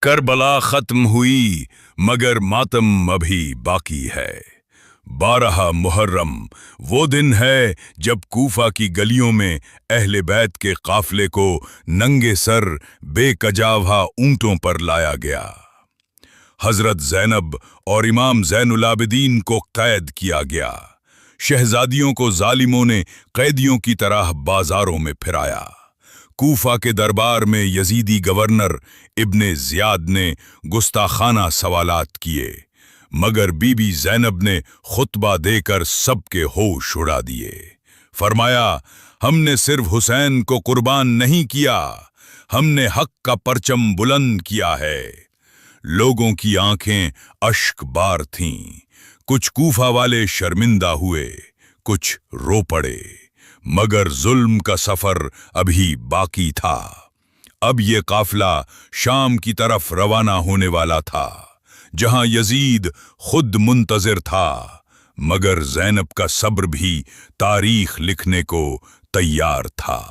کربلا ختم ہوئی مگر ماتم ابھی باقی ہے۔ 12 محرم وہ دن ہے جب کوفہ کی گلیوں میں اہل بیت کے قافلے کو ننگے سر بے کجاوہ اونٹوں پر لایا گیا۔ حضرت زینب اور امام زین العابدین کو قید کیا گیا۔ شہزادیوں کو ظالموں نے قیدیوں کی طرح بازاروں میں پھرایا۔ کوفہ کے دربار میں یزیدی گورنر ابن زیاد نے گستاخانہ سوالات کیے، مگر بی بی زینب نے خطبہ دے کر سب کے ہوش اڑا دیے۔ فرمایا، ہم نے صرف حسین کو قربان نہیں کیا، ہم نے حق کا پرچم بلند کیا ہے۔ لوگوں کی آنکھیں اشک بار تھیں، کچھ کوفہ والے شرمندہ ہوئے، کچھ رو پڑے، مگر ظلم کا سفر ابھی باقی تھا۔ اب یہ قافلہ شام کی طرف روانہ ہونے والا تھا، جہاں یزید خود منتظر تھا، مگر زینب کا صبر بھی تاریخ لکھنے کو تیار تھا۔